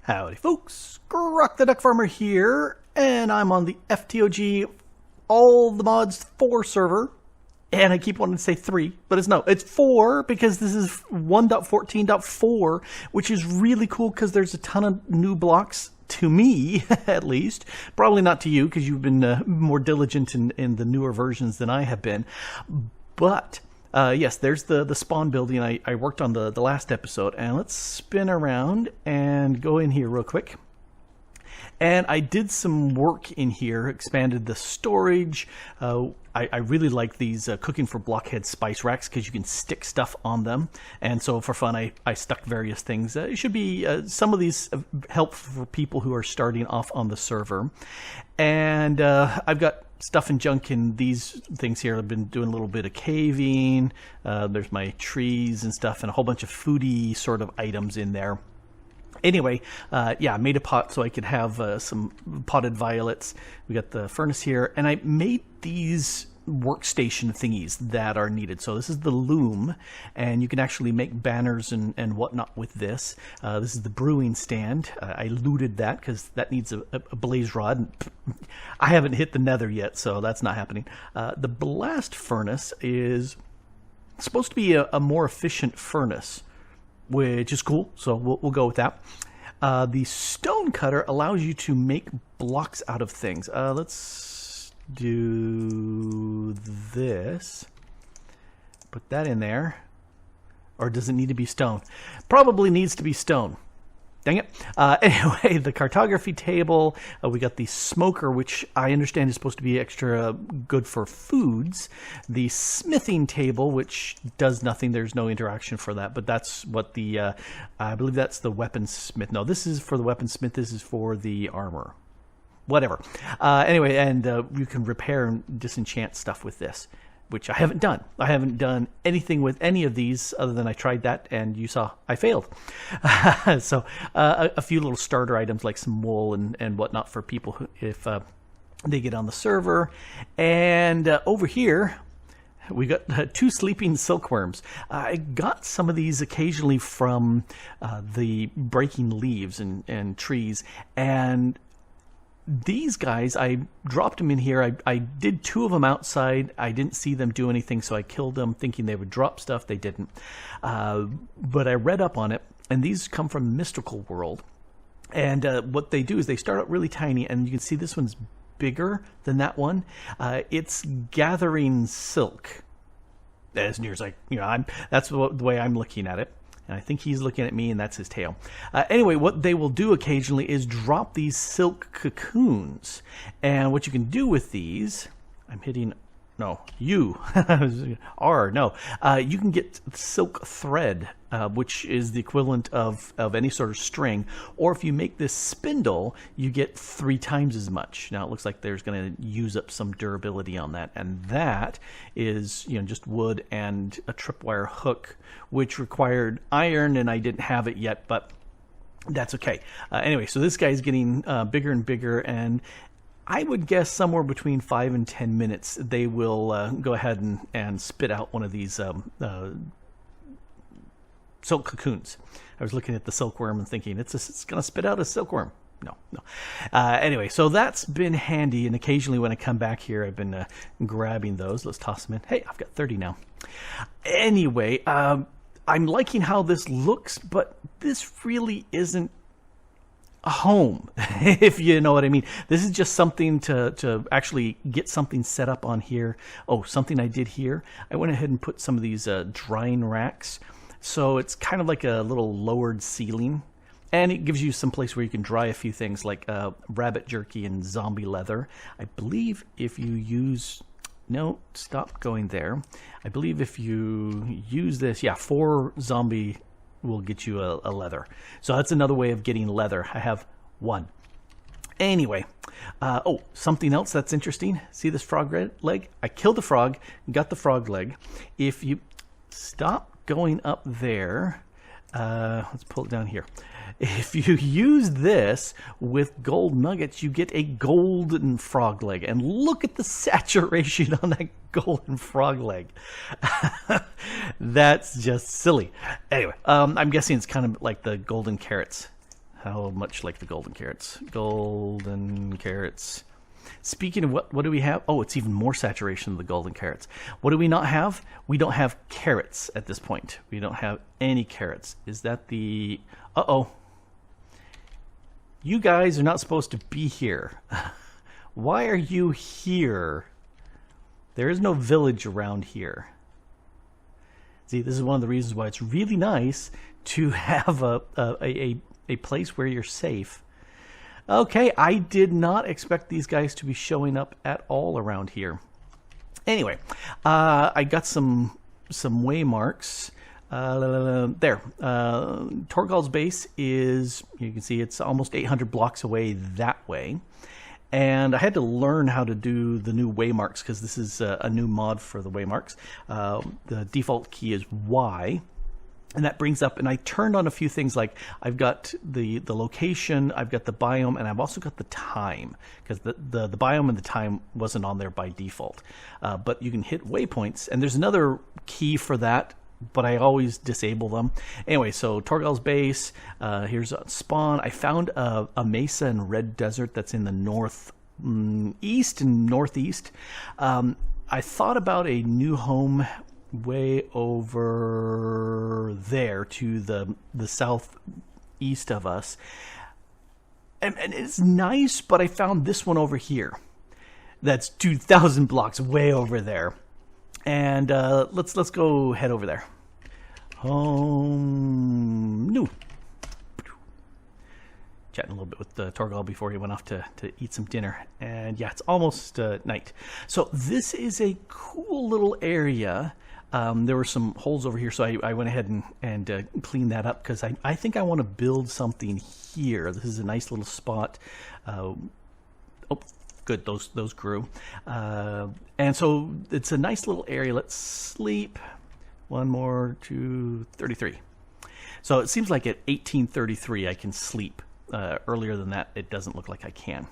Howdy folks, Grok the DuckFarmer here, and I'm on the FTOG All the Mods 4 server, and I keep wanting to say 3, but it's 4 because this is 1.14.4, which is really cool because there's a ton of new blocks to me, at least. Probably not to you because you've been more diligent in the newer versions than I have been, but yes, there's the spawn building I worked on the last episode, and let's spin around and go in here real quick. And I did some work in here, expanded the storage. I really like these cooking for blockhead spice racks because you can stick stuff on them. And so for fun, I stuck various things. It should be some of these helpful for people who are starting off on the server. And I've got stuff and junk in these things here. I've been doing a little bit of caving. There's my trees and stuff and a whole bunch of foodie sort of items in there. Anyway, yeah, I made a pot so I could have some potted violets. We got the furnace here, and I made these workstation thingies that are needed. So this is the loom, and you can actually make banners and whatnot with this. This is the brewing stand. I looted that because that needs a blaze rod. I haven't hit the nether yet, so that's not happening. The blast furnace is supposed to be a more efficient furnace, which is cool, so we'll go with that. The stone cutter allows you to make blocks out of things. Let's do this. Put that in there. Or does it need to be stone? Probably needs to be stone. Dang it. Anyway, the cartography table, we got the smoker, which I understand is supposed to be extra good for foods. The smithing table, which does nothing. There's no interaction for that, but that's what the, I believe that's the weaponsmith. No, this is for the weaponsmith. This is for the armor. Whatever. Anyway, and you can repair and disenchant stuff with this, which I haven't done. I haven't done anything with any of these other than I tried that, and you saw I failed. So a few little starter items like some wool and whatnot for people who, if they get on the server. And over here, we got 2 sleeping silkworms. I got some of these occasionally from the breaking leaves and trees, and these guys, I dropped them in here. I did 2 of them outside. I didn't see them do anything, so I killed them thinking they would drop stuff. They didn't. But I read up on it, and these come from Mystical World. And what they do is they start out really tiny, and you can see this one's bigger than that one. It's gathering silk, as near as that's the way I'm looking at it. And I think he's looking at me, and that's his tail. Anyway, what they will do occasionally is drop these silk cocoons. And what you can do with these, I'm hitting, no, you, R, no. You can get silk thread, which is the equivalent of any sort of string. Or if you make this spindle, you get 3 times as much. Now, it looks like there's going to use up some durability on that. And that is, just wood and a tripwire hook, which required iron, and I didn't have it yet, but that's okay. Anyway, so this guy's getting bigger and bigger, and I would guess somewhere between 5 and 10 minutes they will go ahead and spit out one of these silk cocoons. I was looking at the silkworm and thinking it's going to spit out a silkworm. No. Anyway, so that's been handy, and occasionally when I come back here, I've been grabbing those. Let's toss them in. Hey, I've got 30 now. Anyway, I'm liking how this looks, but this really isn't a home, if you know what I mean. This is just something to actually get something set up on here. Oh, something I did here. I went ahead and put some of these drying racks. So it's kind of like a little lowered ceiling. And it gives you some place where you can dry a few things like rabbit jerky and zombie leather. I believe if you use... No, stop going there. I believe if you use this, 4 zombie will get you a leather. So that's another way of getting leather. I have 1. Anyway, oh, something else that's interesting. See this frog leg? I killed the frog, got the frog leg. If you stop going up there, let's pull it down here. If you use this with gold nuggets, you get a golden frog leg. And look at the saturation on that golden frog leg. That's just silly. Anyway, I'm guessing it's kind of like the golden carrots. how much like the golden carrots. Golden carrots. Speaking of what do we have? Oh, it's even more saturation of the golden carrots. What do we not have? We don't have carrots at this point. We don't have any carrots. Is that the... Uh-oh. You guys are not supposed to be here. Why are you here? There is no village around here. See, this is one of the reasons why it's really nice to have a place where you're safe. Okay, I did not expect these guys to be showing up at all around here. Anyway, I got some waymarks. There. Thorgal's base is, you can see it's almost 800 blocks away that way. And I had to learn how to do the new waymarks because this is a new mod for the waymarks. The default key is Y. And that brings up, and I turned on a few things like I've got the location, I've got the biome, and I've also got the time because the biome and the time wasn't on there by default. But you can hit waypoints, and there's another key for that, but I always disable them. Anyway, so Thorgal's base, here's a spawn. I found a mesa and red desert that's in the north east and northeast. I thought about a new home way over there to the southeast of us, and it's nice, but I found this one over here that's 2,000 blocks way over there, and let's go head over there. Home no. Chatting a little bit with Thorgal before he went off to eat some dinner, and yeah, it's almost night. So this is a cool little area. There were some holes over here, so I went ahead and cleaned that up because I think I want to build something here. This is a nice little spot. Oh, good, those grew. And so it's a nice little area. Let's sleep. 1 more, 2, 33. So it seems like at 1833 I can sleep. Earlier than that, it doesn't look like I can.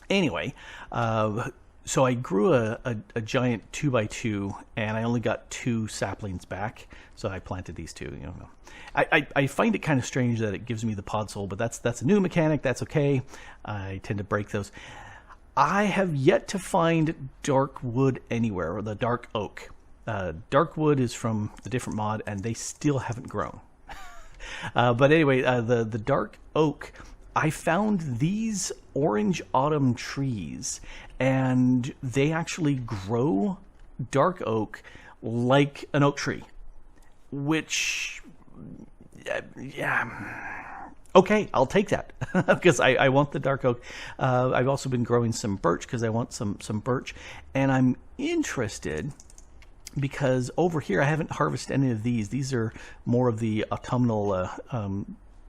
Anyway, so I grew a giant 2x2, and I only got 2 saplings back. So I planted these 2. You know, I find it kind of strange that it gives me the pod soul, but that's a new mechanic. That's okay. I tend to break those. I have yet to find dark wood anywhere, or the dark oak. Dark wood is from the different mod, and they still haven't grown. But anyway, the dark oak, I found these orange autumn trees, and they actually grow dark oak like an oak tree, which, yeah, okay, I'll take that because I want the dark oak. I've also been growing some birch because I want some birch, and I'm interested because over here I haven't harvested any of these. These are more of the autumnal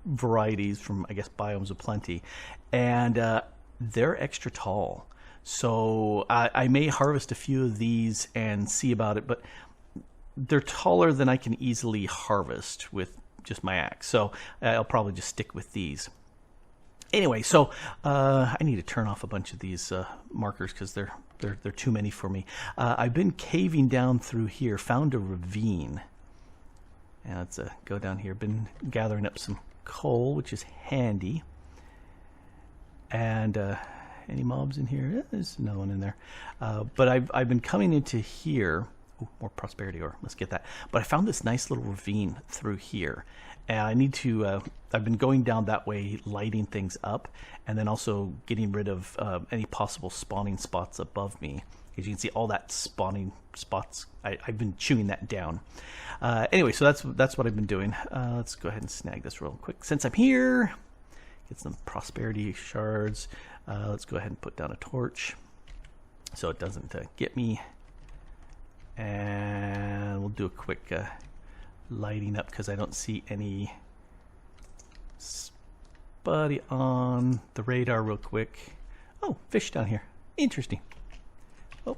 varieties from, I guess, Biomes of Plenty, and they're extra tall. So I may harvest a few of these and see about it, but they're taller than I can easily harvest with just my axe. So I'll probably just stick with these. Anyway, so I need to turn off a bunch of these markers because they're too many for me. I've been caving down through here, found a ravine. And let's go down here. Been gathering up some coal, which is handy. And any mobs in here? There's no one in there. But I've been coming into here. Ooh, more prosperity ore. Let's get that. But I found this nice little ravine through here. And I need to, I've been going down that way, lighting things up, and then also getting rid of any possible spawning spots above me. As you can see, all that spawning spots, I've been chewing that down. Anyway, so that's what I've been doing. Let's go ahead and snag this real quick. Since I'm here, get some prosperity shards. Let's go ahead and put down a torch so it doesn't get me. And we'll do a quick lighting up because I don't see any spotty on the radar real quick. Oh, fish down here. Interesting. Oh,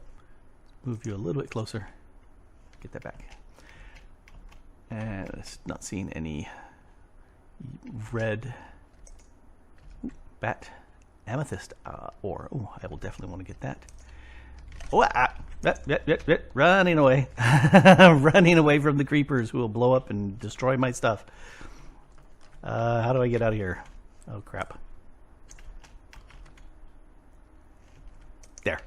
move you a little bit closer. Get that back. And it's not seeing any red bat amethyst ore. Oh, I will definitely want to get that. Oh, running away. Running away from the creepers who will blow up and destroy my stuff. How do I get out of here? Oh, crap. There.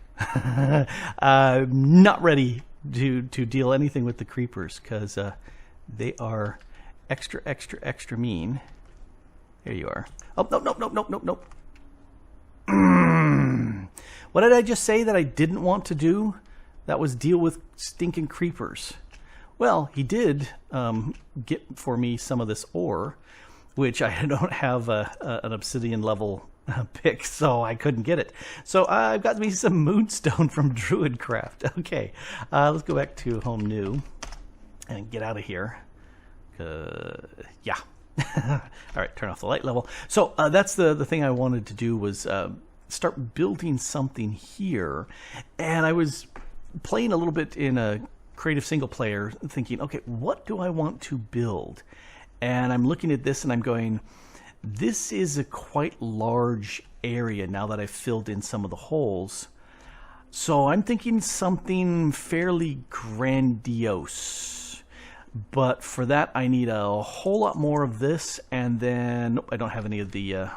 I'm not ready to deal anything with the creepers because they are extra mean. Here you are. Oh, nope. What did I just say that I didn't want to do? That was deal with stinking creepers. Well, he did get for me some of this ore, which I don't have an obsidian level pick, so I couldn't get it. So I've got me some moonstone from Druidcraft. Okay, let's go back to home new and get out of here. Yeah. All right, turn off the light level. So that's the thing I wanted to do was start building something here. And I was playing a little bit in a creative single player thinking, okay, what do I want to build? And I'm looking at this and I'm going, this is a quite large area now that I've filled in some of the holes. So I'm thinking something fairly grandiose. But for that, I need a whole lot more of this, and then nope, I don't have any of the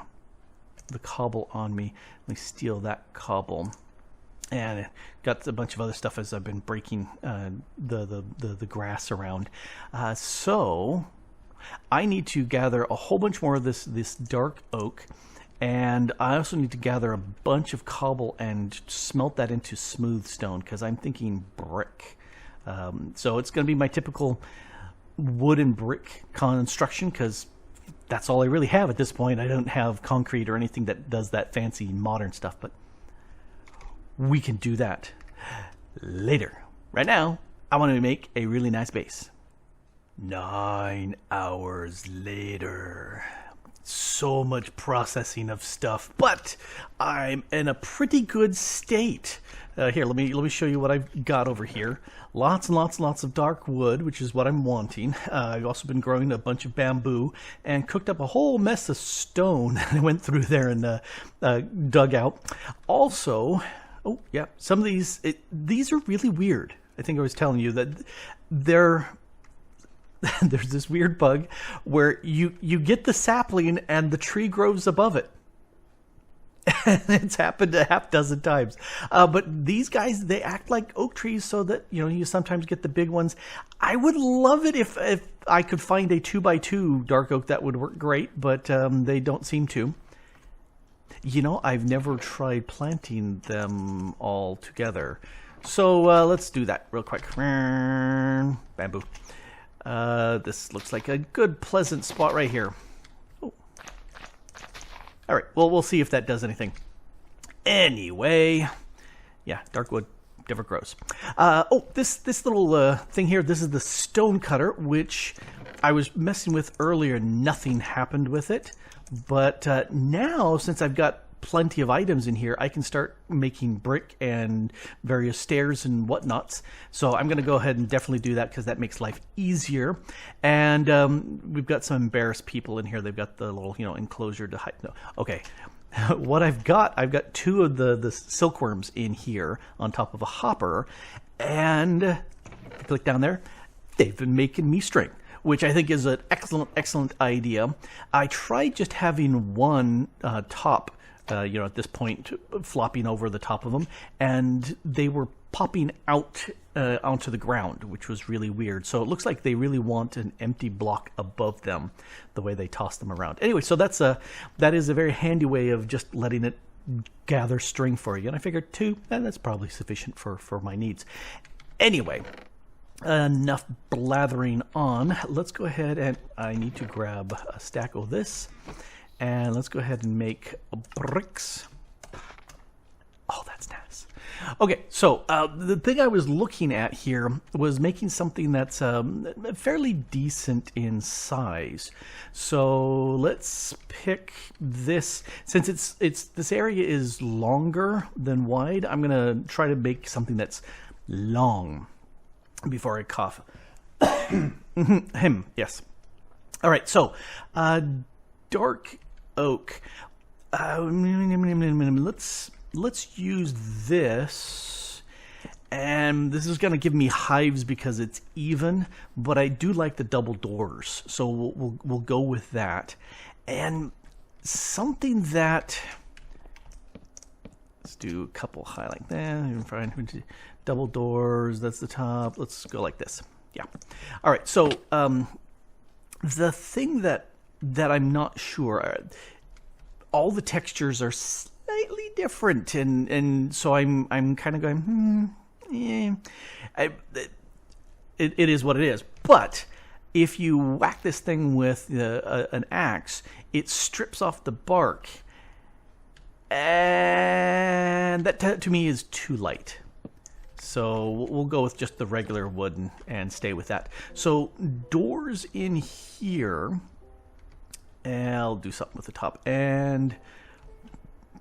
cobble on me. Let me steal that cobble, and got a bunch of other stuff as I've been breaking the grass around. So I need to gather a whole bunch more of this dark oak, and I also need to gather a bunch of cobble and smelt that into smooth stone because I'm thinking brick. So it's going to be my typical wood and brick construction because that's all I really have at this point. I don't have concrete or anything that does that fancy modern stuff, but we can do that later. Right now, I want to make a really nice base. 9 hours later. So much processing of stuff, but I'm in a pretty good state. Here, let me show you what I've got over here. Lots and lots of dark wood, which is what I'm wanting. I've also been growing a bunch of bamboo and cooked up a whole mess of stone that I went through there and dug out. Also, oh yeah, some of these are really weird. I think I was telling you that there's this weird bug where you get the sapling and the tree grows above it. It's happened a half dozen times. But these guys, they act like oak trees so that, you sometimes get the big ones. I would love it if I could find a 2x2 dark oak. That would work great, but they don't seem to. I've never tried planting them all together. So let's do that real quick. Bamboo. This looks like a good, pleasant spot right here. Oh. All right, well, we'll see if that does anything. Anyway, yeah, dark wood never grows. This little thing here, this is the stone cutter, which I was messing with earlier. Nothing happened with it. But now, since I've got plenty of items in here, I can start making brick and various stairs and whatnots. So I'm going to go ahead and definitely do that because that makes life easier. And we've got some embarrassed people in here. They've got the little enclosure to hide. No, okay. What I've got 2 of the silkworms in here on top of a hopper, and click down there. They've been making me string, which I think is an excellent idea. I tried just having one top. At this point, flopping over the top of them, and they were popping out onto the ground, which was really weird. So it looks like they really want an empty block above them, the way they toss them around. Anyway, so that is a very handy way of just letting it gather string for you. And I figured 2, that's probably sufficient for my needs. Anyway, enough blathering on. Let's go ahead and I need to grab a stack of this. And let's go ahead and make bricks. Oh, that's nice. Okay, so the thing I was looking at here was making something that's fairly decent in size. So let's pick this. Since this area is longer than wide, I'm gonna try to make something that's long before I cough. Yes. All right, so dark oak. Let's use this, and this is going to give me hives because it's even, but I do like the double doors, so we'll go with that. And something that, let's do a couple high like that, double doors, that's the top. Let's go like this. Yeah. All right, so the thing that I'm not sure, all the textures are slightly different, and so I'm kind of going, yeah. It is what it is. But if you whack this thing with an axe, it strips off the bark, and that to me is too light. So we'll go with just the regular wood and stay with that. So doors in here, and I'll do something with the top, and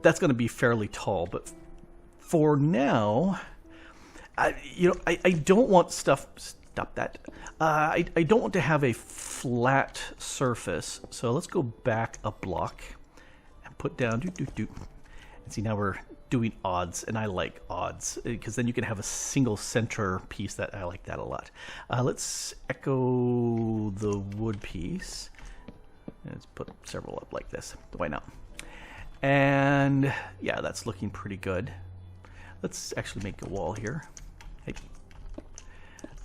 that's going to be fairly tall. But for now, I don't want stuff. Stop that. I don't want to have a flat surface. So let's go back a block and put down And see, now we're doing odds, and I like odds because then you can have a single center piece. That I like that a lot. Let's echo the wood piece. Let's put several up like this. Why not? And yeah, that's looking pretty good. Let's actually make a wall here. Hey.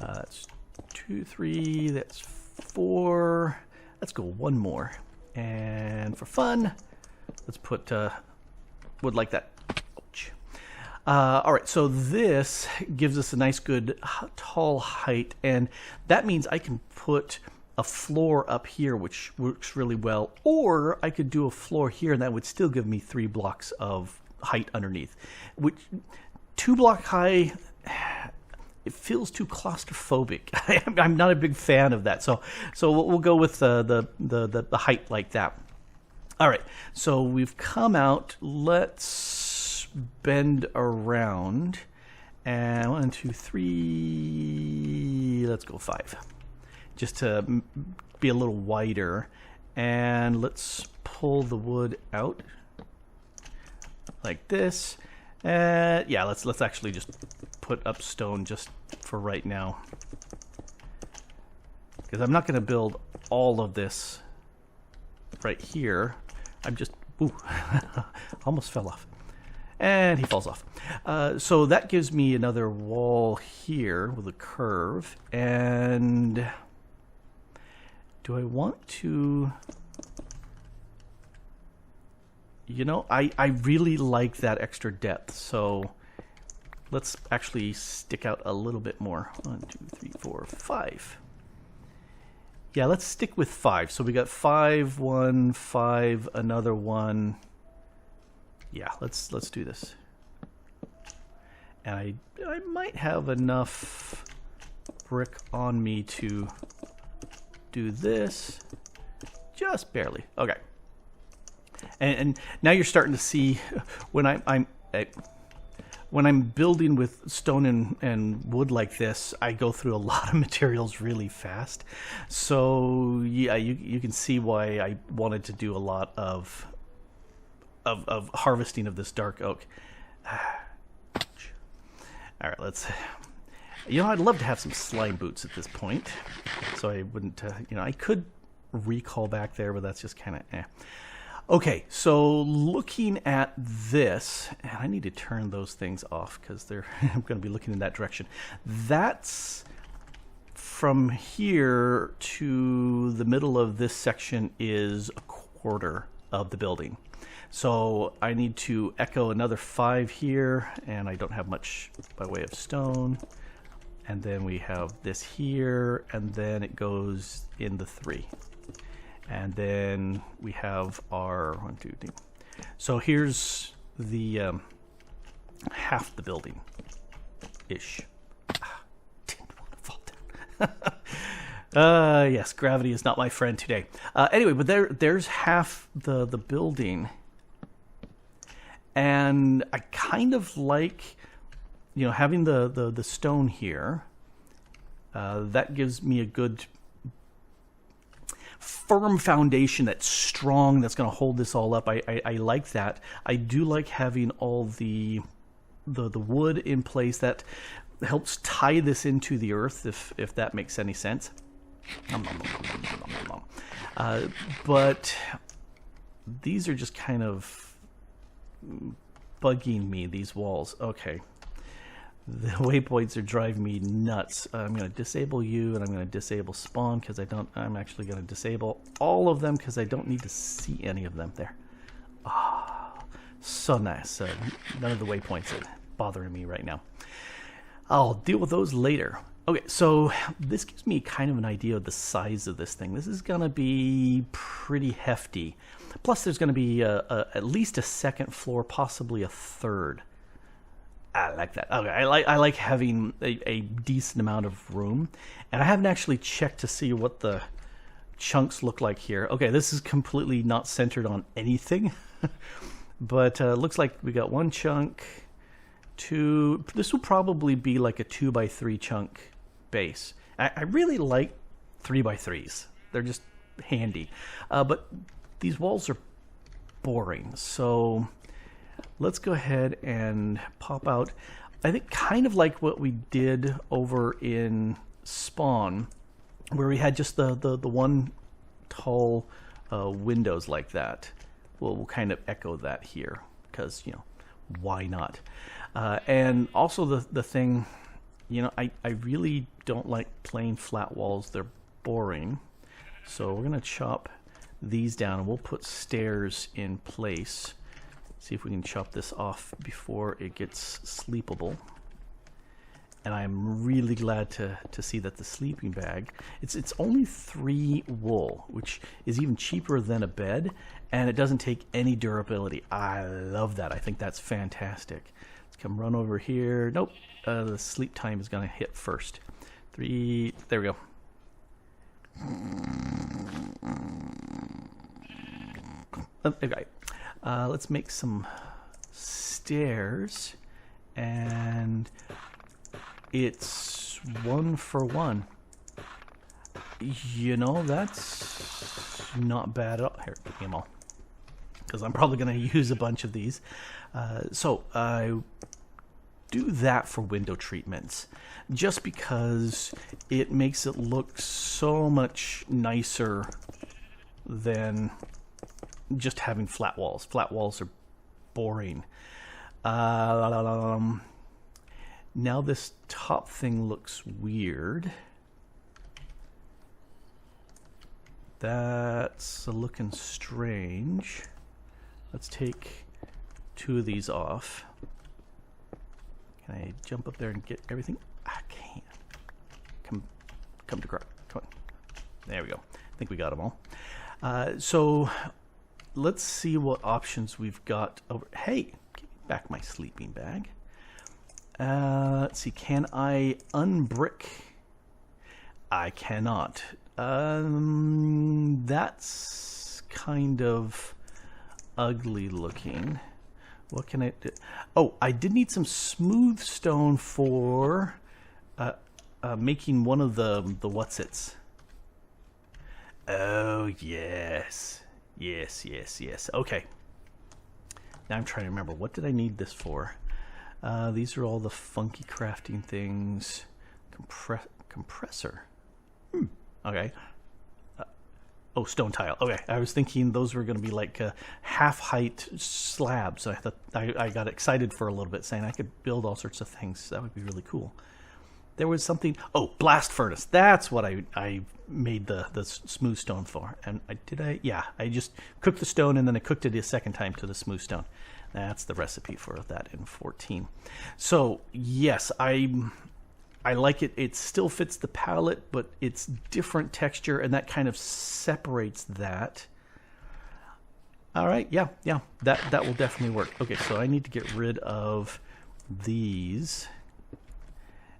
That's 2, 3, that's 4. Let's go one more. And for fun, let's put wood like that. Ouch. All right, so this gives us a nice, good, tall height, and that means I can put a floor up here, which works really well, or I could do a floor here, and that would still give me 3 blocks of height underneath. Which 2 block high, it feels too claustrophobic. I'm not a big fan of that, so we'll go with the height like that. All right, so we've come out. Let's bend around, and 1, 2, 3. Let's go 5, just to be a little wider. And let's pull the wood out like this. Yeah, let's actually just put up stone just for right now, because I'm not going to build all of this right here. I'm just almost fell off, and he falls off. So that gives me another wall here with a curve. And do I want to? You know, I really like that extra depth, so let's actually stick out a little bit more. 1, 2, 3, 4, 5. Yeah, let's stick with 5. So we got 5, 1, 5, another 1. Yeah, let's do this. And I might have enough brick on me to do this, just barely. Okay. And now you're starting to see when when I'm building with stone and wood like this, I go through a lot of materials really fast. So yeah, you can see why I wanted to do a lot of harvesting of this dark oak. All right, let's. You know, I'd love to have some slime boots at this point, so I wouldn't. I could recall back there, but that's just kind of eh. Okay, so looking at this, and I need to turn those things off because I'm going to be looking in that direction. That's from here to the middle of this section is 1/4 of the building. So I need to echo another 5 here, and I don't have much by way of stone. And then we have this here, and then it goes in the 3. And then we have our 1, 2, 3. So here's the half the building ish. Didn't want to fall down. Yes, gravity is not my friend today. Anyway, but there's half the building, and I kind of like, having the stone here. That gives me a good firm foundation that's strong, that's going to hold this all up. I like that. I do like having all the wood in place. That helps tie this into the earth, if that makes any sense. But these are just kind of bugging me, these walls. Okay. The waypoints are driving me nuts. I'm going to disable you, and I'm going to disable spawn because I'm actually going to disable all of them because I don't need to see any of them there. Ah, so nice. None of the waypoints are bothering me right now. I'll deal with those later. Okay, so this gives me kind of an idea of the size of this thing. This is going to be pretty hefty. Plus, there's going to be at least a second floor, possibly a third. I like that. Okay, I like having a decent amount of room. And I haven't actually checked to see what the chunks look like here. Okay, this is completely not centered on anything. But looks like we got one chunk, two. This will probably be like a 2x3 chunk base. I really like 3x3s. They're just handy. But these walls are boring. So let's go ahead and pop out. I think kind of like what we did over in Spawn, where we had just the one tall windows like that. We'll kind of echo that here because, you know, why not? And also the thing, you know, I really don't like plain flat walls. They're boring. So we're going to chop these down and we'll put stairs in place. See if we can chop this off before it gets sleepable. And I'm really glad to see that the sleeping bag, it's only 3 wool, which is even cheaper than a bed, and it doesn't take any durability. I love that. I think that's fantastic. Let's come run over here. Nope, the sleep time is going to hit first. 3, there we go. Okay, let's make some stairs, and it's 1 for 1. You know, that's not bad at all. Here, give them all, because I'm probably going to use a bunch of these. So I do that for window treatments, just because it makes it look so much nicer than just having flat walls. Flat walls are boring. Now this top thing looks weird. That's looking strange. Let's take 2 of these off. Can I jump up there and get everything? I can't. Come to Grok. Come on. There we go. I think we got them all. So let's see what options we've got over. Hey, give me back my sleeping bag. Let's see. Can I unbrick? I cannot. That's kind of ugly looking. What can I do? Oh, I did need some smooth stone for making one of the what's-its. Oh, yes. Yes. Okay. Now I'm trying to remember. What did I need this for? These are all the funky crafting things. Compressor. Okay. Oh, stone tile. Okay. I was thinking those were going to be like half-height slabs. I thought I got excited for a little bit, saying I could build all sorts of things. That would be really cool. There was something. Oh, blast furnace. That's what I made the smooth stone for. And yeah, I just cooked the stone and then I cooked it a second time to the smooth stone. That's the recipe for that in 14. So yes, I like it. It still fits the palette, but it's different texture, and that kind of separates that. All right, yeah, that will definitely work. Okay, so I need to get rid of these.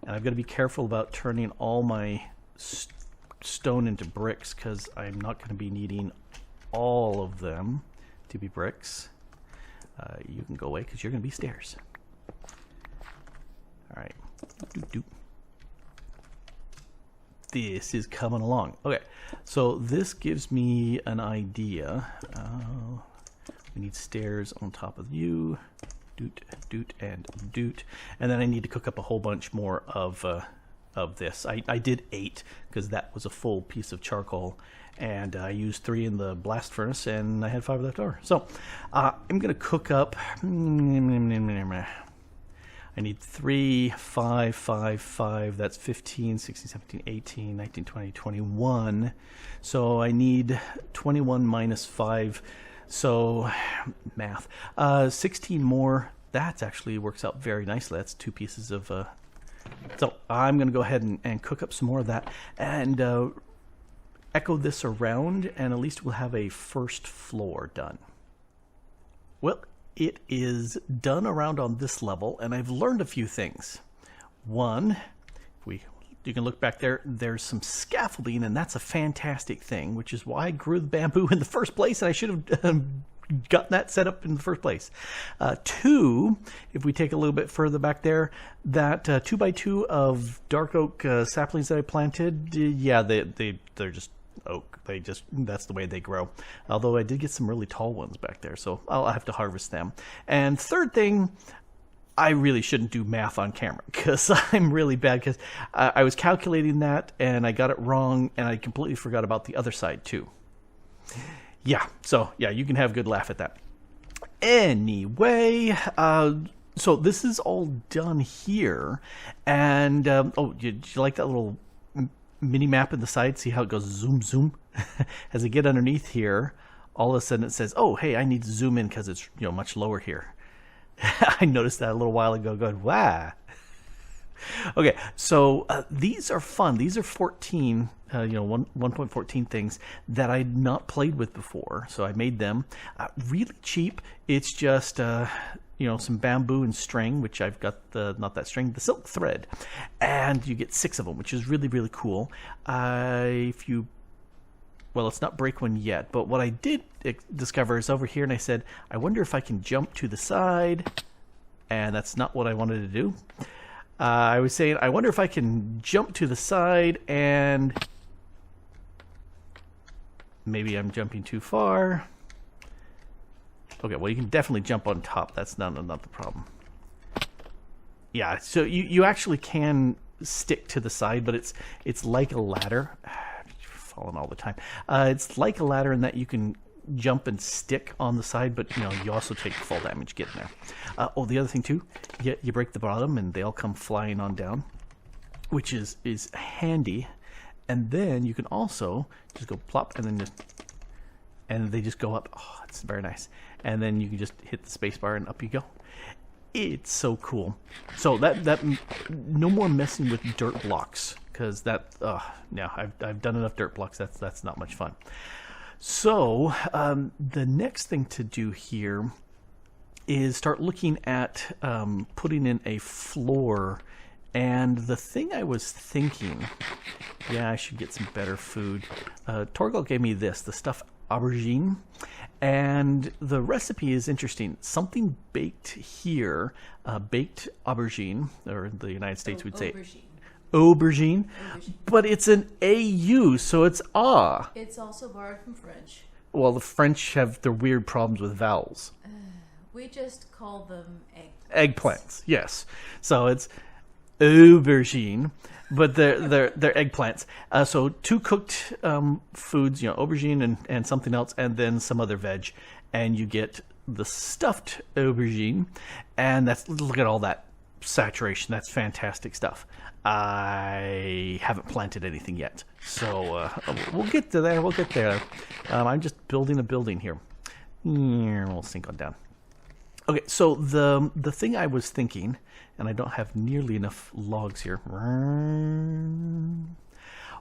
And I've got to be careful about turning all my stone into bricks, because I'm not going to be needing all of them to be bricks. You can go away because you're going to be stairs. All right. This is coming along. Okay, so this gives me an idea. We need stairs on top of you. Doot, and doot. And then I need to cook up a whole bunch more of of this. I did 8 because that was a full piece of charcoal, and I used 3 in the blast furnace, and I had 5 left over. So I'm going to cook up. I need 3, 5, 5, 5. That's 15, 16, 17, 18, 19, 20, 21. So I need 21 minus 5. So math. 16 more. That actually works out very nicely. That's 2 pieces of. So I'm going to go ahead and cook up some more of that and echo this around, and at least we'll have a first floor done. Well, it is done around on this level, and I've learned a few things. One, you can look back there, there's some scaffolding, and that's a fantastic thing, which is why I grew the bamboo in the first place, and I should have gotten that set up in the first place. 2, if we take a little bit further back there, that 2x2 of dark oak saplings that I planted, yeah, they're just oak. That's the way they grow. Although I did get some really tall ones back there, so I'll have to harvest them. And third thing, I really shouldn't do math on camera because I'm really bad, because I was calculating that and I got it wrong, and I completely forgot about the other side too. Yeah, so yeah, you can have a good laugh at that. Anyway, so this is all done here, and oh, did you like that little mini map in the side? See how it goes zoom zoom? As I get underneath here, all of a sudden it says, oh hey, I need to zoom in because it's much lower here. I noticed that a little while ago, going wow. Okay, so these are fun. These are 14 1.14 things that I'd not played with before, so I made them really cheap. It's just some bamboo and string, which I've got not that string, the silk thread, and you get 6 of them, which is really, really cool. Well, it's not break one yet, but what I did discover is over here, and I said, I wonder if I can jump to the side, and that's not what I wanted to do. I was saying, I wonder if I can jump to the side, and maybe I'm jumping too far. Okay, well, you can definitely jump on top. That's not the problem. Yeah, so you actually can stick to the side, but it's like a ladder. Falling all the time. It's like a ladder in that you can jump and stick on the side, but you also take fall damage getting there. Oh, the other thing too, you break the bottom and they all come flying on down, which is handy. And then you can also just go plop and they just go up. Oh, it's very nice. And then you can just hit the space bar and up you go. It's so cool. So that no more messing with dirt blocks, because I've done enough dirt blocks. That's not much fun. So the next thing to do here is start looking at putting in a floor. And the thing I was thinking, I should get some better food. Thorgal gave me the stuffed aubergine, and the recipe is interesting. Something baked here, baked aubergine, or in the United States we'd say aubergine, but it's an AU, so it's ah. It's also borrowed from French. Well, the French have their weird problems with vowels. We just call them eggplants. Yes, so it's aubergine, but they're eggplants. So 2 cooked foods, aubergine and something else, and then some other veg, and you get the stuffed aubergine, and look at all that saturation. That's fantastic stuff. I haven't planted anything yet, so we'll get to there. We'll get there. I'm just building a building here. We'll sink on down. Okay, so the thing I was thinking, and I don't have nearly enough logs here.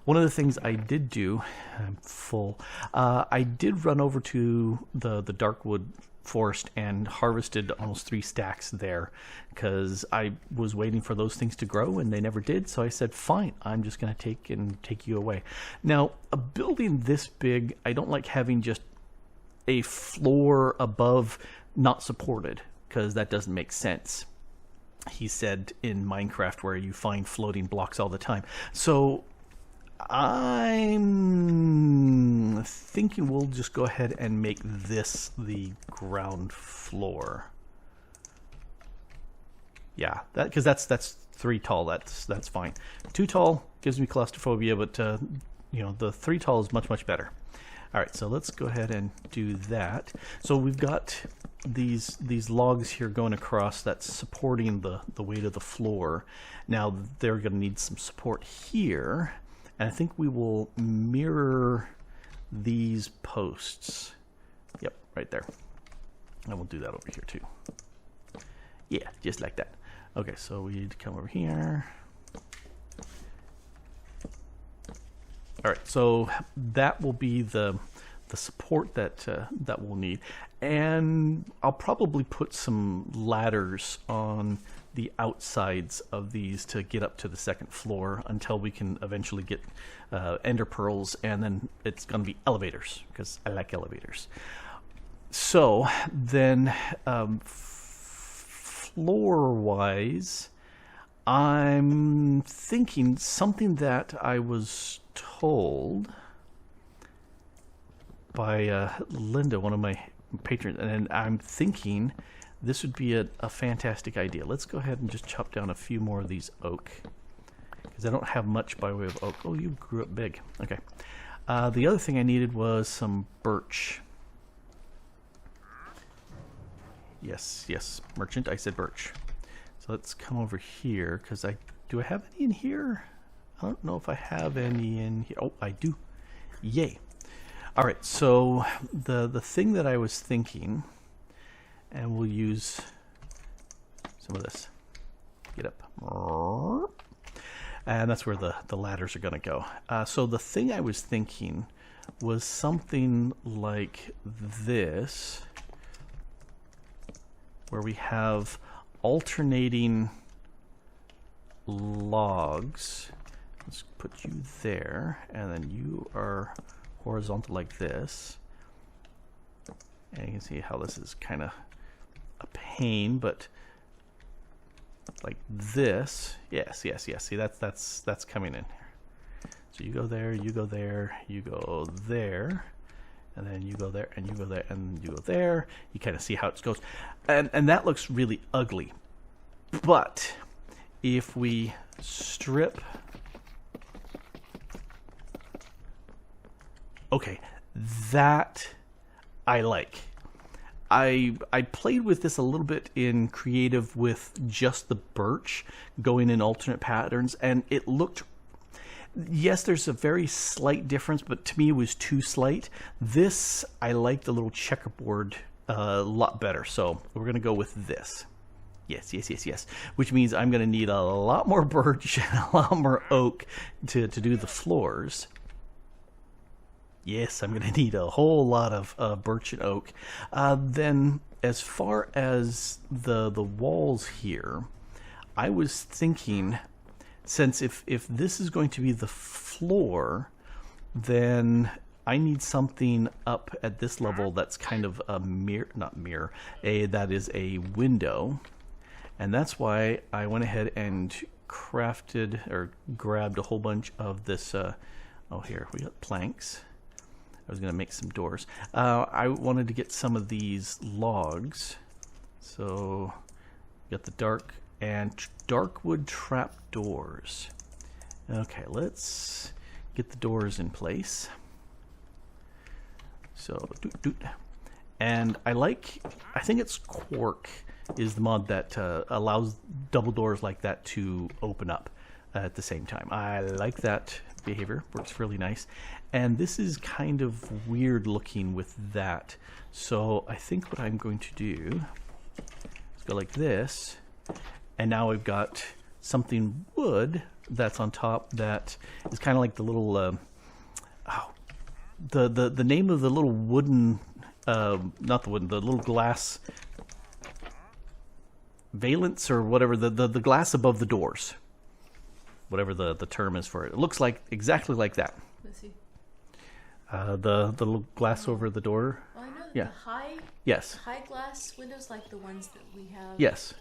One of the things I did do, I'm full. I did run over to the Darkwood forest and harvested almost 3 stacks there, because I was waiting for those things to grow and they never did. So I said, fine, I'm just going to take you away. Now, a building this big, I don't like having just a floor above not supported, because that doesn't make sense. He said in Minecraft, where you find floating blocks all the time. So I'm thinking we'll just go ahead and make this the ground floor. Yeah, because that's 3 tall. That's fine. 2 tall gives me claustrophobia, but you know, the 3 tall is much better. All right, so let's go ahead and do that. So we've got these logs here going across that's supporting the weight of the floor. Now they're going to need some support here, and I think we will mirror these posts. Yep, right there. And we'll do that over here too. Yeah, just like that. Okay, so we need to come over here. All right, so that will be the support that that we'll need, and I'll probably put some ladders on the outsides of these to get up to the 2nd floor until we can eventually get ender pearls, and then it's going to be elevators because I like elevators. So then, floor-wise, I'm thinking something that I was told by Linda, one of my patrons, and I'm thinking this would be a fantastic idea. Let's go ahead and just chop down a few more of these oak, because I don't have much by way of oak. Oh, you grew up big. Okay. The other thing I needed was some birch. Yes, merchant, I said birch. So let's come over here, because do I have any in here? I don't know if I have any in here. Oh, I do. Yay. All right, so the thing that I was thinking, and we'll use some of this. Get up. And that's where the ladders are going to go. So the thing I was thinking was something like this, where we have alternating logs. Let's put you there, and then you are horizontal like this. And you can see how this is kind of a pain, but like this. Yes. See, that's coming in here. So you go there, you go there, you go there, and then you go there, and you go there, and you go there. You kind of see how it goes, and that looks really ugly. But if we strip, okay, that I like. I played with this a little bit in creative with just the birch going in alternate patterns, and it looked, yes, there's a very slight difference, but to me it was too slight. This, I like the little checkerboard a lot better, so we're going to go with this. Yes. Which means I'm going to need a lot more birch and a lot more oak to do the floors. Yes, I'm going to need a whole lot of birch and oak. Then as far as the walls here, I was thinking, since if this is going to be the floor, then I need something up at this level that's kind of a that is a window. And that's why I went ahead and crafted or grabbed a whole bunch of this. Oh, here we got planks. I was going to make some doors. I wanted to get some of these logs. So got the dark wood trap doors. Okay, let's get the doors in place. So and I think it's Quark is the mod that allows double doors like that to open up at the same time. I like that behavior, works really nice. And this is kind of weird looking with that. So I think what I'm going to do is go like this, and now we've got something wood that's on top that is kind of like the little the name of the little wooden not the wooden, the little glass valance or whatever, the glass above the doors, whatever the term is for it. It looks like exactly like that. Let's see. The little glass over the door. Well, I know that Yeah. the Yes. high glass windows, like the ones that we have. Yes.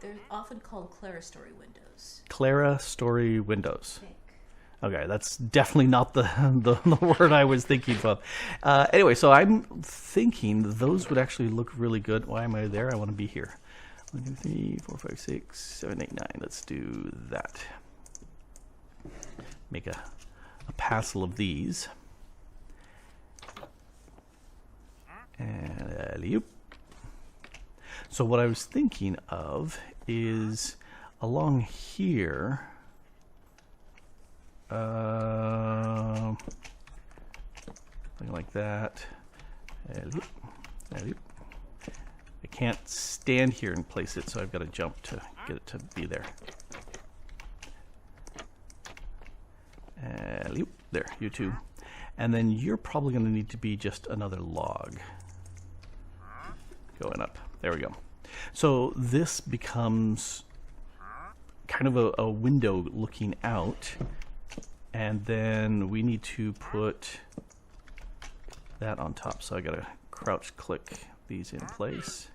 They're often called Clerestory windows. Clerestory Windows. I think. Okay, that's definitely not the word I was thinking of. Anyway, so I'm thinking those would actually look really good. Why am I there? I want to be here. 1, 2, 3, 4, 5, 6, 7, 8, 9. Let's do that. Make a passel of these. And alley-oop. So what I was thinking of is along here, something like that. Alley-oop. Alley-oop. I can't stand here and place it, so I've got to jump to get it to be there. Alley-oop. There, you two. And then you're probably going to need to be just another log. Going up. There we go. So this becomes kind of a window looking out. And then we need to put that on top. So I got to crouch click these in place.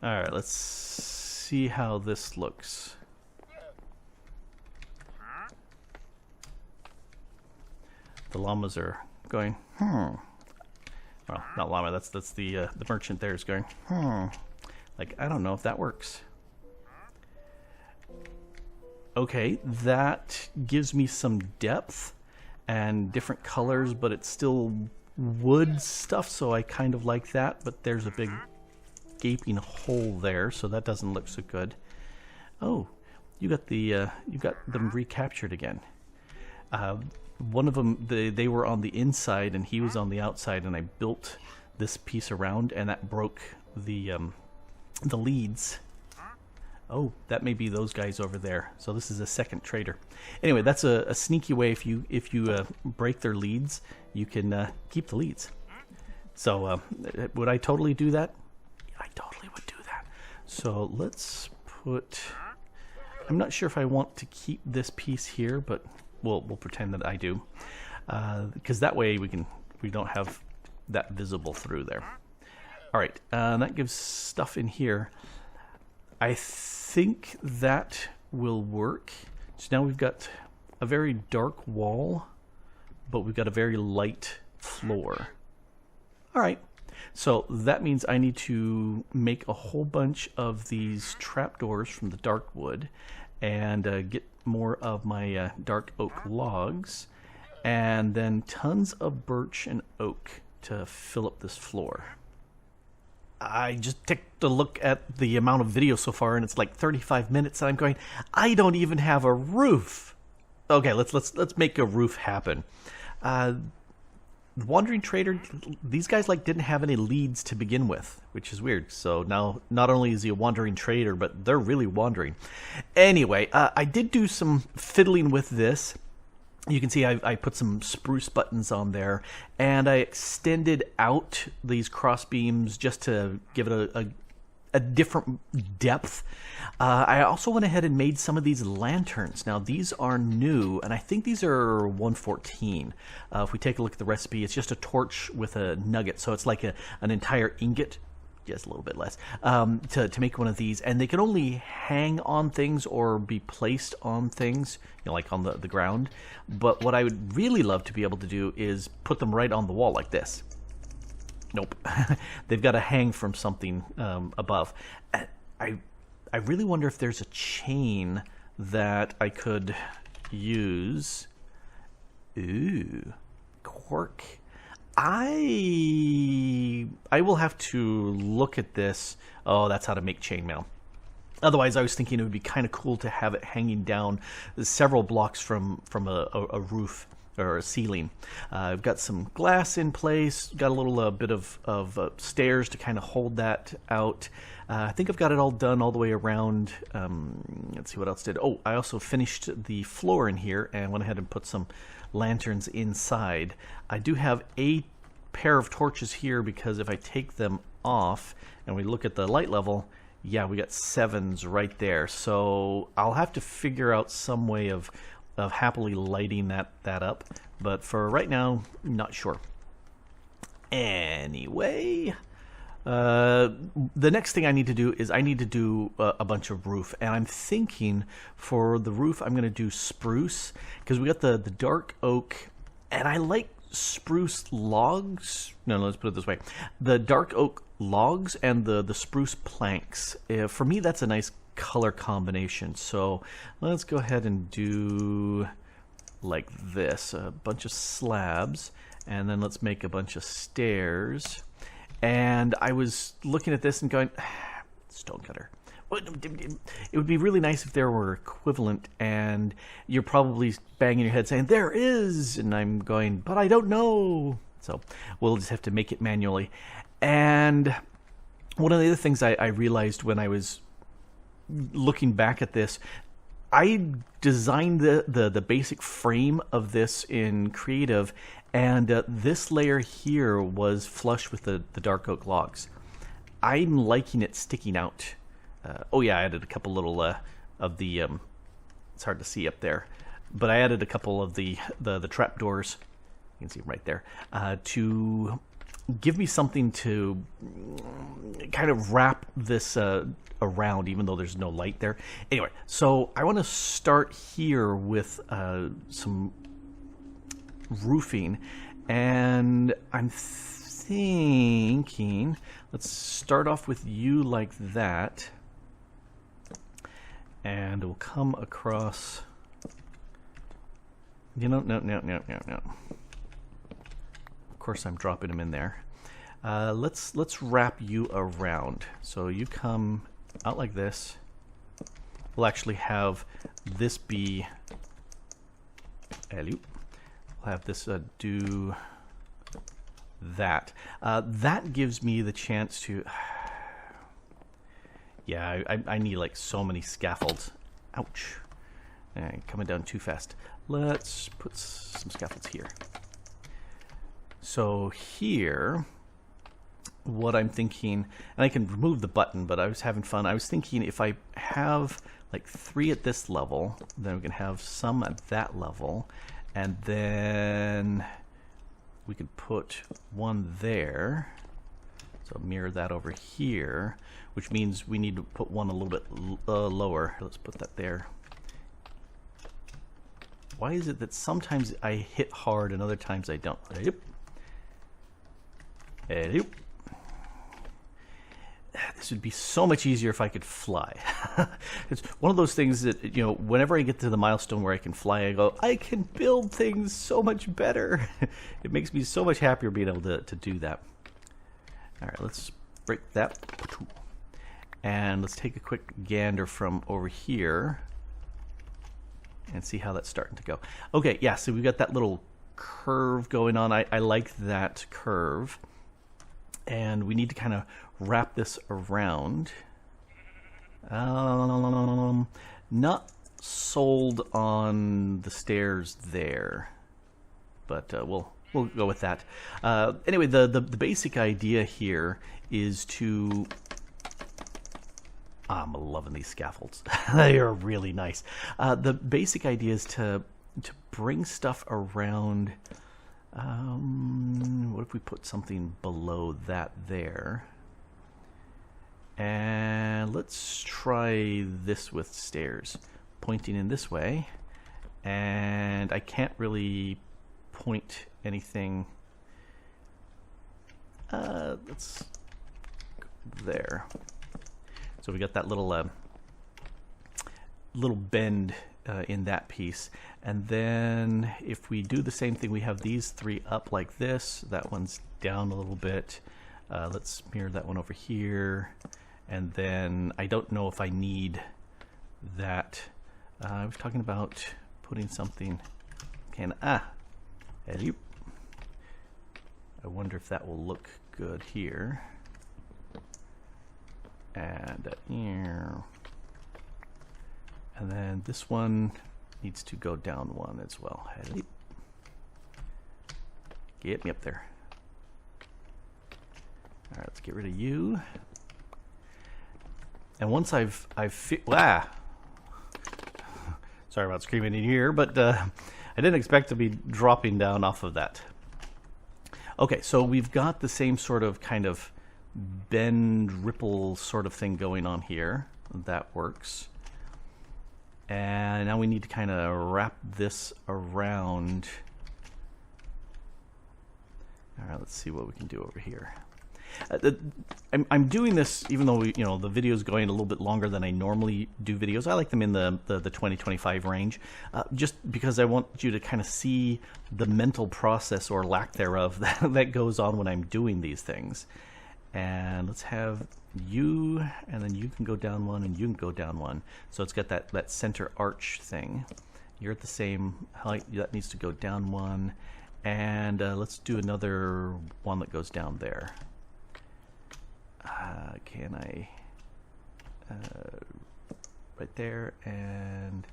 All right, let's see how this looks. The llamas are going, Well, not llama, that's the merchant there is going, Like, I don't know if that works. Okay, that gives me some depth and different colors, but it's still wood stuff, so I kind of like that, but there's a big gaping hole there, so that doesn't look so good. Oh, you got them recaptured again. One of them, they were on the inside and he was on the outside, and I built this piece around, and that broke the leads. Oh, that may be those guys over there. So this is a second trader. Anyway, that's a sneaky way. If you break their leads, you can keep the leads. So would I totally do that? I totally would do that. So let's put. I'm not sure if I want to keep this piece here, but we'll pretend that I do, because that way we don't have that visible through there. All right, that gives stuff in here. I think that will work. So now we've got a very dark wall, but we've got a very light floor. All right, so that means I need to make a whole bunch of these trapdoors from the dark wood, and get more of my dark oak logs, and then tons of birch and oak to fill up this floor. I just took a look at the amount of video so far, and it's like 35 minutes, and I'm going, I don't even have a roof. Okay, let's make a roof happen. The Wandering Trader, these guys didn't have any leads to begin with, which is weird. So now not only is he a wandering trader, but they're really wandering. Anyway, I did do some fiddling with this. You can see I put some spruce buttons on there, and I extended out these cross beams just to give it a different depth. I also went ahead and made some of these lanterns. Now these are new, and I think these are 114. If we take a look at the recipe, it's just a torch with a nugget, so it's like an entire ingot. Yes, a little bit less, to make one of these, and they can only hang on things or be placed on things, like on the ground. But what I would really love to be able to do is put them right on the wall like this. Nope. They've got to hang from something above. I really wonder if there's a chain that I could use. Ooh, cork. I will have to look at this. Oh, that's how to make chainmail. Otherwise, I was thinking it would be kind of cool to have it hanging down several blocks from a roof or a ceiling. I've got some glass in place, got a little bit of stairs to kind of hold that out. I think I've got it all done all the way around. Let's see what else did. Oh, I also finished the floor in here and went ahead and put some lanterns inside. I do have a pair of torches here because if I take them off and we look at the light level, yeah, we got 7s right there. So I'll have to figure out some way of happily lighting that up. But for right now, not sure. Anyway, the next thing I need to do is I need to do a bunch of roof, and I'm thinking for the roof I'm going to do spruce because we got the dark oak, and I like spruce logs. No, let's put it this way: the dark oak logs and the spruce planks. For me, that's a nice color combination. So let's go ahead and do like this: a bunch of slabs, and then let's make a bunch of stairs. And I was looking at this and going, stonecutter. It would be really nice if there were equivalent, and you're probably banging your head saying, there is, and I'm going, but I don't know. So we'll just have to make it manually. And one of the other things I realized when I was looking back at this, I designed the basic frame of this in Creative, and this layer here was flush with the dark oak logs. I'm liking it sticking out. Oh yeah, I added a couple little of the, it's hard to see up there, but I added a couple of the trapdoors, you can see them right there, to give me something to kind of wrap this around, even though there's no light there. Anyway, so I want to start here with some roofing, and I'm thinking, let's start off with you like that. And we'll come across, no. Of course I'm dropping them in there. Let's wrap you around. So you come out like this. We'll actually have this be, we'll have this do that. That gives me the chance to, yeah, I need like so many scaffolds. Ouch. Coming down too fast. Let's put some scaffolds here. So here, what I'm thinking, and I can remove the button, but I was having fun. I was thinking if I have like 3 at this level, then we can have some at that level, and then we could put one there. So mirror that over here, which means we need to put one a little bit lower. Let's put that there. Why is it that sometimes I hit hard and other times I don't? This would be so much easier if I could fly. It's one of those things that, you know, whenever I get to the milestone where I can fly, I go, I can build things so much better. It makes me so much happier being able to do that. All right, let's break that. And let's take a quick gander from over here and see how that's starting to go. Okay, yeah, so we've got that little curve going on. I like that curve. And we need to kind of wrap this around. Not sold on the stairs there, but we'll go with that. Anyway, the basic idea here is to, I'm loving these scaffolds. They are really nice. The basic idea is to bring stuff around. What if we put something below that there? And let's try this with stairs, pointing in this way. And I can't really point anything. Let's go there. So we got that little little bend in that piece, and then if we do the same thing, we have these 3 up like this. That one's down a little bit. Let's mirror that one over here, and then I don't know if I need that. I was talking about putting something. I wonder if that will look good here. And then this one needs to go down 1 as well. Get me up there. All right, let's get rid of you. And once I've sorry about screaming in here, but I didn't expect to be dropping down off of that. Okay, so we've got the same sort of kind of bend, ripple sort of thing going on here. That works. And now we need to kind of wrap this around All right, let's see what we can do over here. I'm doing this even though the video is going a little bit longer than I normally do videos. I like them in the 20-25 range, just because I want you to kind of see the mental process or lack thereof that goes on when I'm doing these things. And let's have you, and then you can go down one, and you can go down one. So it's got that center arch thing. You're at the same height. That needs to go down one, and let's do another one that goes down there. Can I right there, and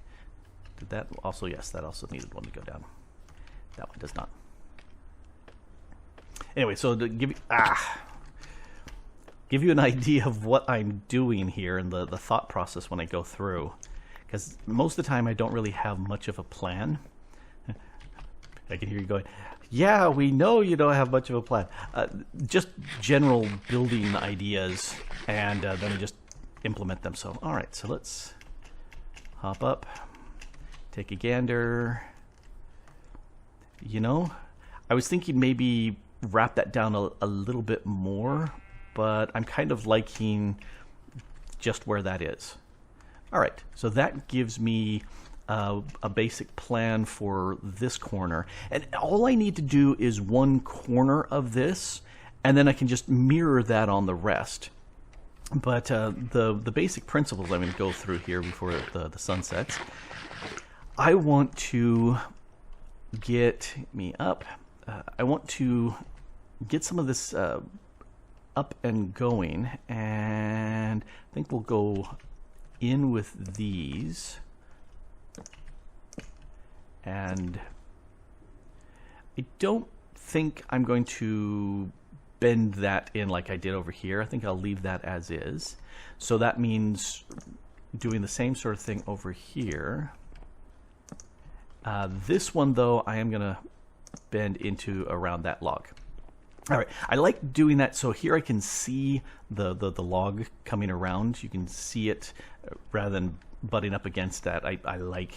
did that also? Yes, that also needed one to go down. That one does not. Anyway, so to give you an idea of what I'm doing here and the thought process when I go through, because most of the time I don't really have much of a plan. I can hear you going, yeah, we know you don't have much of a plan. Just general building ideas, and then I just implement them. So, all right, so let's hop up, take a gander. I was thinking maybe wrap that down a little bit more, but I'm kind of liking just where that is. All right, so that gives me a basic plan for this corner, and all I need to do is one corner of this, and then I can just mirror that on the rest. But the basic principles I'm going to go through here before the sun sets. I want to get me up. I want to get some of this up and going, and I think we'll go in with these. And I don't think I'm going to bend that in like I did over here. I think I'll leave that as is. So that means doing the same sort of thing over here. This one, though, I am going to bend into around that log. All right, I like doing that, so here I can see the log coming around. You can see it rather than butting up against that. I like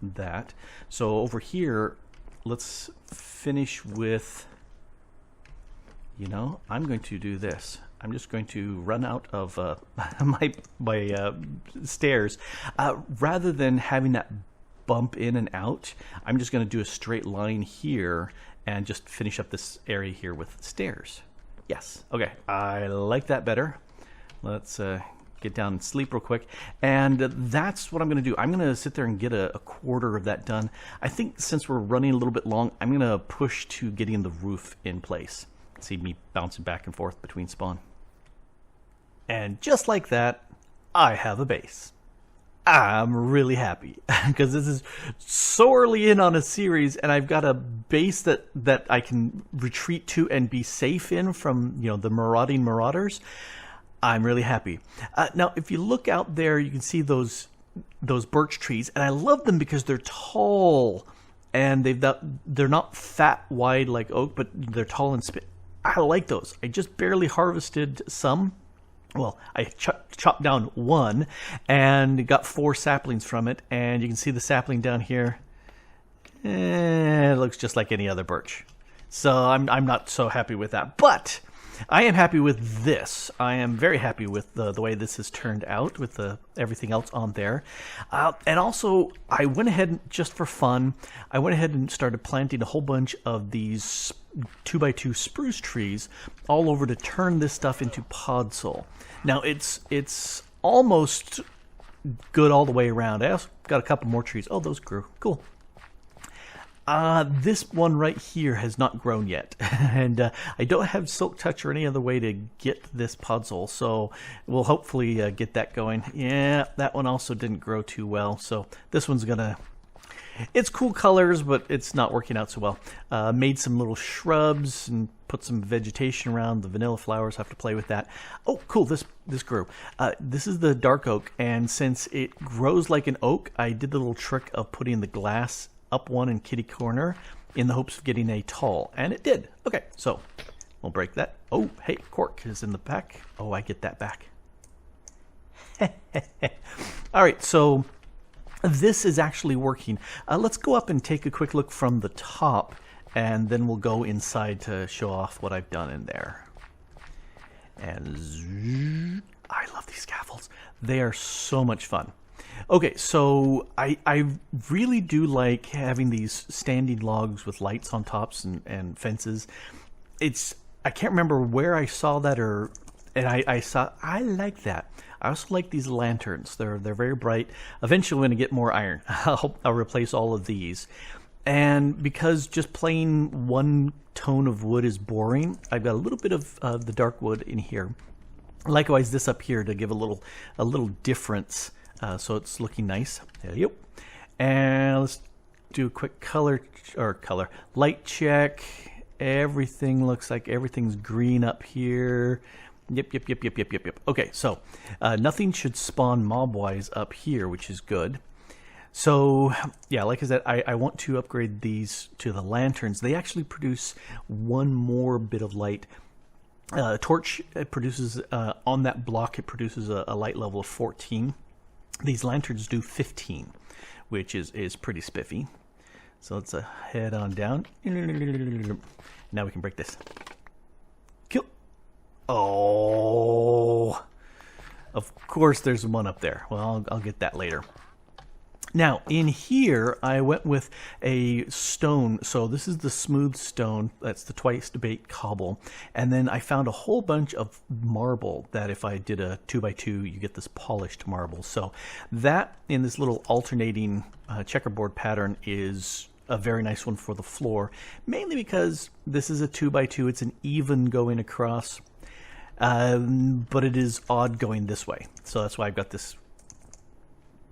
that. So over here, let's finish with, I'm going to do this. I'm just going to run out of my stairs. Rather than having that bump in and out, I'm just going to do a straight line here and just finish up this area here with stairs. Yes, okay, I like that better. Let's get down and sleep real quick, and that's what I'm going to do. I'm going to sit there and get a quarter of that done. I think since we're running a little bit long, I'm going to push to getting the roof in place. See me bouncing back and forth between spawn. And just like that, I have a base. I'm really happy because this is so early in on a series, and I've got a base that I can retreat to and be safe in from the marauding marauders. I'm really happy. Now, if you look out there, you can see those birch trees, and I love them because they're tall, and they're not fat, wide like oak, but they're tall and I like those. I just barely harvested some. Well, I chopped down one and got 4 saplings from it, and you can see the sapling down here. It looks just like any other birch. So I'm not so happy with that, but I am happy with this. I am very happy with the way this has turned out with everything else on there. And also, I went ahead, just for fun, I went ahead and started planting a whole bunch of these 2x2 spruce trees all over to turn this stuff into podzol. Now, it's almost good all the way around. I also got a couple more trees. Oh, those grew. Cool. This one right here has not grown yet, and I don't have Silk Touch or any other way to get this podzol, so we'll hopefully get that going. Yeah, that one also didn't grow too well, so this one's gonna... It's cool colors, but it's not working out so well. Made some little shrubs and put some vegetation around. The vanilla flowers, have to play with that. Oh, cool, this grew. This is the dark oak, and since it grows like an oak, I did the little trick of putting the glass up one in kitty corner in the hopes of getting a tall, and it did. Okay, so we'll break that. Oh, hey, cork is in the back. Oh, I get that back. All right, so this is actually working. Let's go up and take a quick look from the top and then we'll go inside to show off what I've done in there. And I love these scaffolds. They are so much fun. Okay, so I really do like having these standing logs with lights on tops and fences. I can't remember where I saw that, I like that. I also like these lanterns. They're very bright. Eventually, I'm going to get more iron. I'll replace all of these. And because just plain one tone of wood is boring, I've got a little bit of the dark wood in here. Likewise, this up here to give a little difference, so it's looking nice. Yep. And let's do a quick light check. Everything looks like everything's green up here. Yep. Okay, so nothing should spawn mob-wise up here, which is good. So, yeah, like I said, I want to upgrade these to the lanterns. They actually produce one more bit of light. Torch produces, on that block, it produces a light level of 14. These lanterns do 15, which is pretty spiffy. So let's head on down. Now we can break this. Kill. Oh, of course there's one up there. Well, I'll get that later. Now, in here, I went with a stone. So this is the smooth stone. That's the twice baked cobble. And then I found a whole bunch of marble that if I did a 2x2, you get this polished marble. So that in this little alternating checkerboard pattern is a very nice one for the floor. Mainly because this is a 2x2. It's an even going across. But it is odd going this way. So that's why I've got this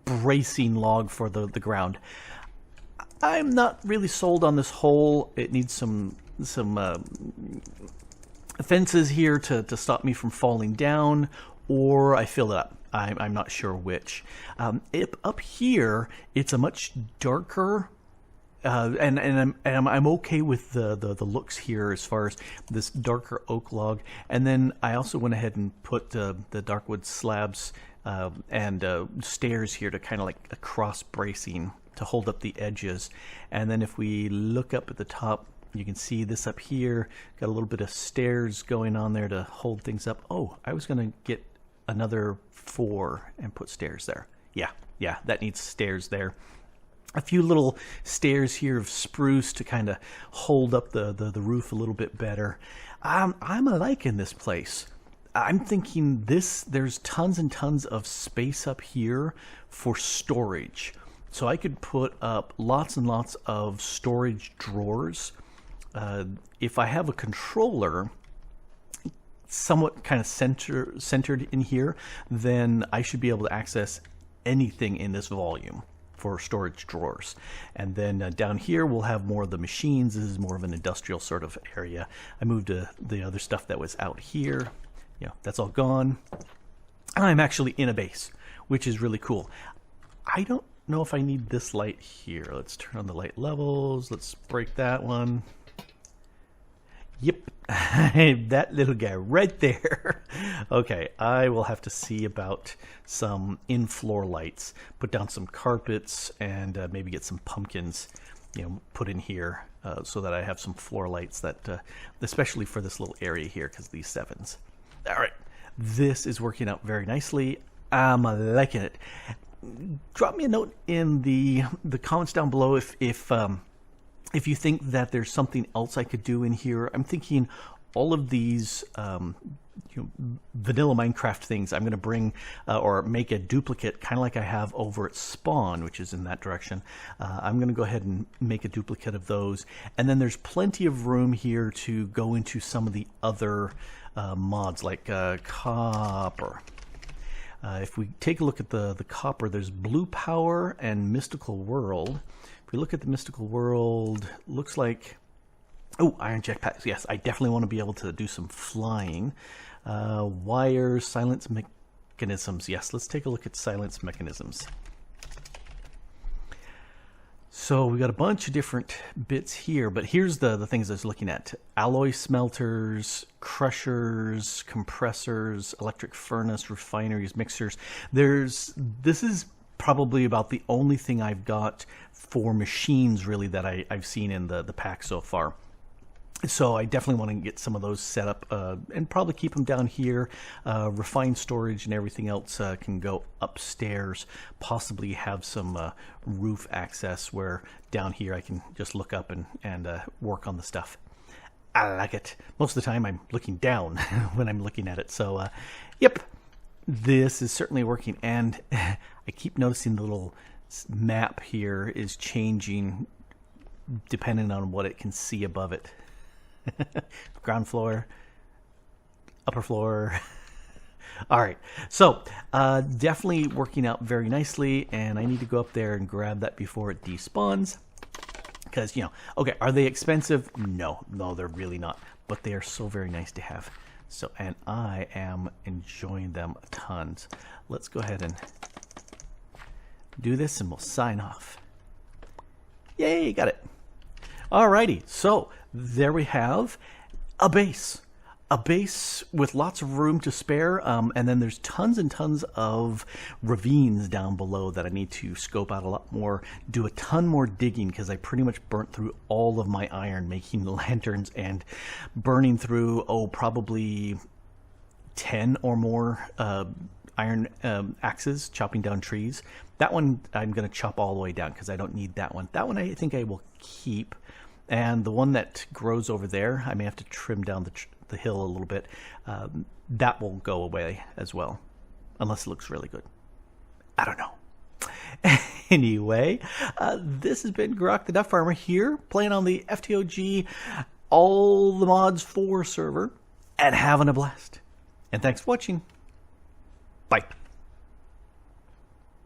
bracing log for the ground. I'm not really sold on this hole. It needs some fences here to stop me from falling down, or I fill it up. I'm not sure which. Up here, it's a much darker, and I'm okay with the looks here as far as this darker oak log. And then I also went ahead and put the darkwood slabs and stairs here to kind of like a cross bracing to hold up the edges. And then if we look up at the top, you can see this up here, got a little bit of stairs going on there to hold things up. Oh, I was going to get another 4 and put stairs there. Yeah, that needs stairs there. A few little stairs here of spruce to kind of hold up the roof a little bit better. I'm liking this place. I'm thinking there's tons and tons of space up here for storage. So I could put up lots and lots of storage drawers. If I have a controller somewhat kind of centered in here, then I should be able to access anything in this volume for storage drawers. And then down here we'll have more of the machines. This is more of an industrial sort of area. I moved the other stuff that was out here. That's all gone. I'm actually in a base, which is really cool. I don't know if I need this light here. Let's turn on the light levels. Let's break that one. Yep, that little guy right there. Okay, I will have to see about some in-floor lights. Put down some carpets and maybe get some pumpkins, put in here so that I have some floor lights that, especially for this little area here, because these 7s. All right, this is working out very nicely. I'm liking it. Drop me a note in the comments down below if you think that there's something else I could do in here. I'm thinking all of these vanilla Minecraft things I'm going to bring or make a duplicate, kind of like I have over at Spawn, which is in that direction. I'm going to go ahead and make a duplicate of those. And then there's plenty of room here to go into some of the other mods like copper. If we take a look at the copper, there's Blue Power and Mystical World. If we look at the Mystical World, looks like, oh, iron jetpacks. Yes, I definitely want to be able to do some flying. Wires, silence mechanisms. Yes, let's take a look at silence mechanisms. So we got a bunch of different bits here, but here's the things I was looking at. Alloy smelters, crushers, compressors, electric furnace, refineries, mixers. This is probably about the only thing I've got for machines really that I've seen in the pack so far. So I definitely want to get some of those set up and probably keep them down here. Refined storage and everything else can go upstairs. Possibly have some roof access where down here I can just look up and work on the stuff. I like it. Most of the time I'm looking down when I'm looking at it. So, yep, this is certainly working. And I keep noticing the little map here is changing depending on what it can see above it. Ground floor, upper floor. All right, so definitely working out very nicely, and I need to go up there and grab that before it despawns. Because, you know, okay, are they expensive? No, they're really not, but they are so very nice to have. So, and I am enjoying them tons. Let's go ahead and do this, and we'll sign off. Yay, got it. Alrighty, so there we have a base with lots of room to spare, and then there's tons and tons of ravines down below that I need to scope out a lot more, do a ton more digging, because I pretty much burnt through all of my iron making lanterns and burning through, probably 10 or more iron axes, chopping down trees. That one I'm going to chop all the way down because I don't need that one. That one I think I will keep. And the one that grows over there, I may have to trim down the hill a little bit. That will go away as well, unless it looks really good. I don't know. Anyway, this has been Grok the DuckFarmer here, playing on the FTOG All the Mods 4 server, and having a blast. And thanks for watching. Bye.